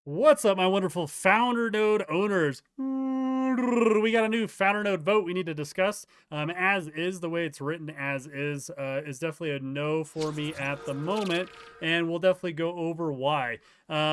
What's up, my wonderful founder node owners? We got a new founder node vote we need to discuss. As is, the way it's written as is definitely a no for me at the moment, and we'll definitely go over why.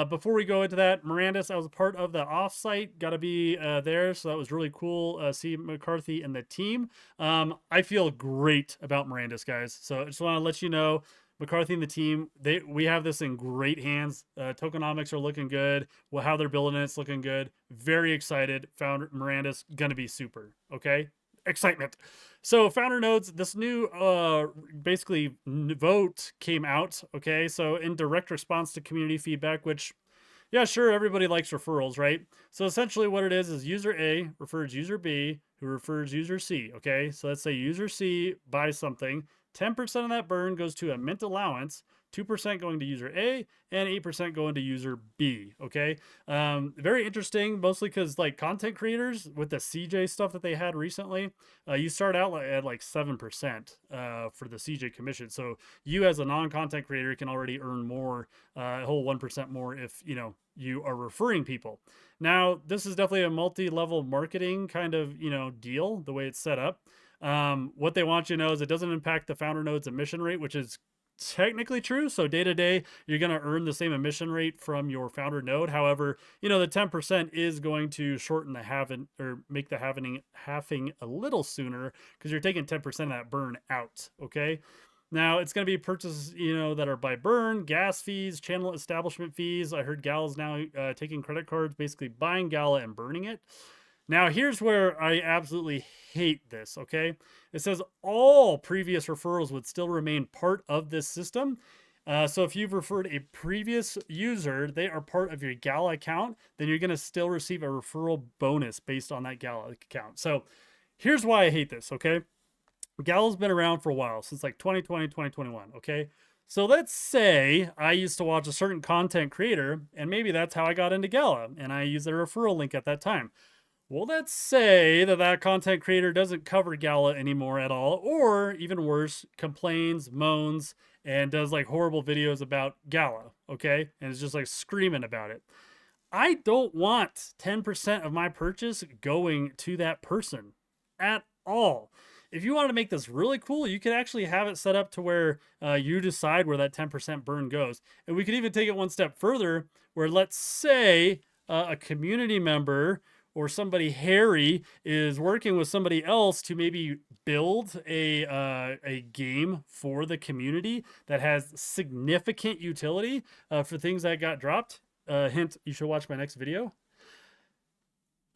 Before we go into that, Mirandus, I was a part of the offsite, got to be there, so that was really cool. See McCarthy and the team. I feel great about Mirandus, guys. So I just want to let you know. McCarthy and the team, we have this in great hands. Tokenomics are looking good. Well, how they're building it's looking good. Very excited. Founder Miranda's gonna be super. Okay, excitement. So founder nodes, this new basically vote came out. Okay, so in direct response to community feedback, which yeah, sure, everybody likes referrals, right? So essentially what it is user A refers user B, who refers user C, okay? So let's say user C buys something, 10% of that burn goes to a mint allowance, 2% going to user A, and 8% going to user B, okay? Very interesting, mostly because like content creators with the CJ stuff that they had recently, you start out at like 7% for the CJ commission. So you as a non-content creator can already earn more, a whole 1% more if, you know, you are referring people. Now, this is definitely a multi-level marketing kind of, you know, deal, the way it's set up. What they want you to know is it doesn't impact the founder node's emission rate, which is technically true. So day to day, you're going to earn the same emission rate from your founder node. However, you know, the 10% is going to shorten the halving or make the halving a little sooner because you're taking 10% of that burn out. Okay. Now it's going to be purchases, you know, that are by burn, gas fees, channel establishment fees. I heard Gala's now taking credit cards, basically buying Gala and burning it. Now, here's where I absolutely hate this, okay? It says all previous referrals would still remain part of this system. So if you've referred a previous user, they are part of your Gala account, then you're going to still receive a referral bonus based on that Gala account. So here's why I hate this, okay? Gala's been around for a while, since like 2020, 2021, okay? So let's say I used to watch a certain content creator, and maybe that's how I got into Gala, and I used their referral link at that time. Well, let's say that that content creator doesn't cover Gala anymore at all, or even worse, complains, moans, and does like horrible videos about Gala, okay? And is just like screaming about it. I don't want 10% of my purchase going to that person at all. If you want to make this really cool, you could actually have it set up to where you decide where that 10% burn goes. And we could even take it one step further where let's say a community member or somebody hairy is working with somebody else to maybe build a game for the community that has significant utility for things that got dropped. Hint, you should watch my next video.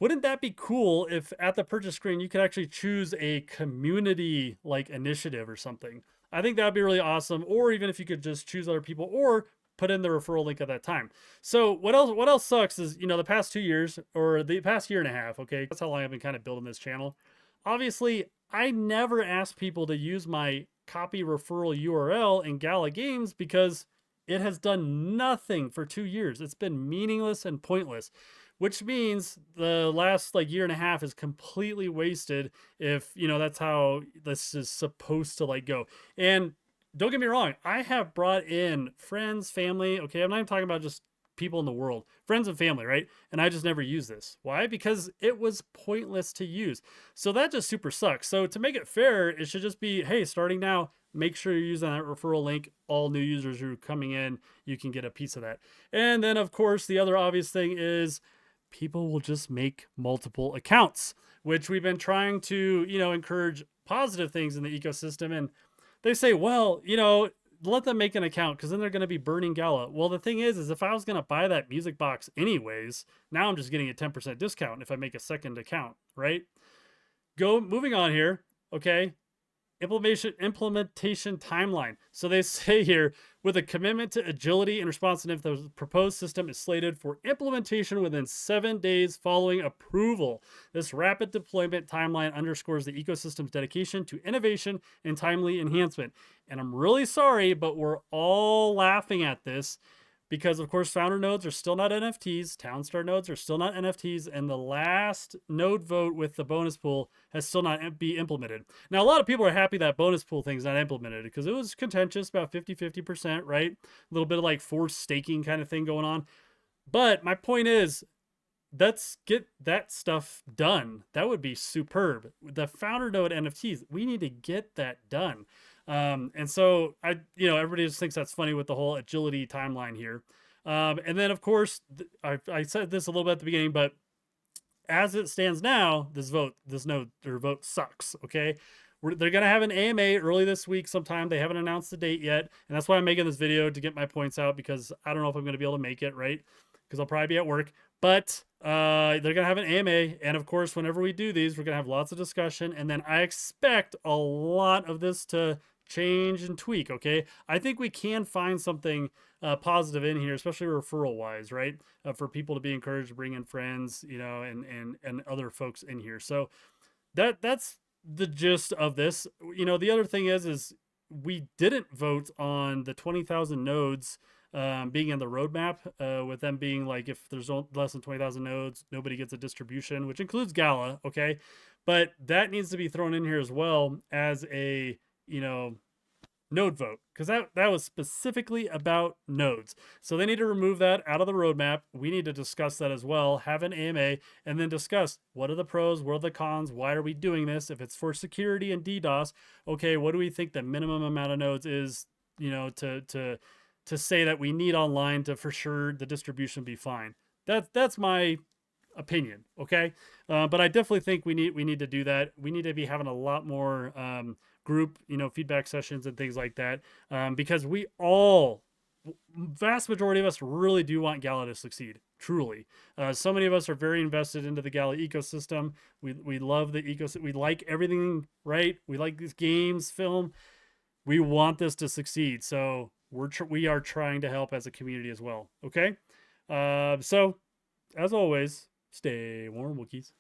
Wouldn't that be cool if at the purchase screen you could actually choose a community like initiative or something? I think that'd be really awesome. Or even if you could just choose other people or put in the referral link at that time. So what else sucks is, you know, the past 2 years or the past year and a half, okay? That's how long I've been kind of building this channel. Obviously, I never ask people to use my copy referral URL in Gala Games because it has done nothing for 2 years. It's been meaningless and pointless, which means the last like year and a half is completely wasted if, you know, that's how this is supposed to like go. And don't get me wrong, I have brought in friends, family. Okay, I'm not even talking about just people in the world, friends and family, right? And I just never use this. Why? Because it was pointless to use. So that just super sucks. So to make it fair, it should just be, hey, starting now, make sure you're using that referral link. All new users who are coming in, you can get a piece of that. And then, of course, the other obvious thing is people will just make multiple accounts, which we've been trying to, you know, encourage positive things in the ecosystem. And they say, well, you know, let them make an account because then they're going to be burning Gala. Well, the thing is if I was going to buy that music box anyways, now I'm just getting a 10% discount if I make a second account, right? Moving on here. Okay. Implementation timeline. So they say here, with a commitment to agility and responsiveness, the proposed system is slated for implementation within 7 days following approval. This rapid deployment timeline underscores the ecosystem's dedication to innovation and timely enhancement. And I'm really sorry, but we're all laughing at this because, of course, founder nodes are still not NFTs. Townstar nodes are still not NFTs. And the last node vote with the bonus pool has still not be implemented. Now, a lot of people are happy that bonus pool thing is not implemented because it was contentious, about 50-50%, right? A little bit of like forced staking kind of thing going on. But my point is, let's get that stuff done. That would be superb. The founder node NFTs, we need to get that done. And so everybody just thinks that's funny with the whole agility timeline here. And then of course, I said this a little bit at the beginning, but as it stands now, this node or vote sucks. Okay. They're going to have an AMA early this week sometime. They haven't announced the date yet. And that's why I'm making this video, to get my points out, because I don't know if I'm going to be able to make it, right? Because I'll probably be at work. But they're going to have an AMA. And of course, whenever we do these, we're going to have lots of discussion. And then I expect a lot of this to change and tweak, okay? I think we can find something positive in here, especially referral wise, right? For people to be encouraged to bring in friends, and other folks in here. So that's the gist of this. The other thing is we didn't vote on the 20,000 nodes being in the roadmap, with them being like, if there's less than 20,000 nodes, nobody gets a distribution, which includes Gala, okay? But that needs to be thrown in here as well as a, node vote, because that was specifically about nodes. So they need to remove that out of the roadmap. We need to discuss that as well, have an AMA, and then discuss what are the pros, what are the cons, why are we doing this? If it's for security and DDoS, okay, what do we think the minimum amount of nodes is, to say that we need online to for sure the distribution be fine. That's my opinion, okay? But I definitely think we need to do that. We need to be having a lot more group, feedback sessions and things like that, because vast majority of us really do want Gala to succeed. Truly, so many of us are very invested into the Gala ecosystem. We love the ecosystem. We like everything, right? We like these games, film. We want this to succeed. So we are trying to help as a community as well. Okay. So as always, stay warm, Wookiees.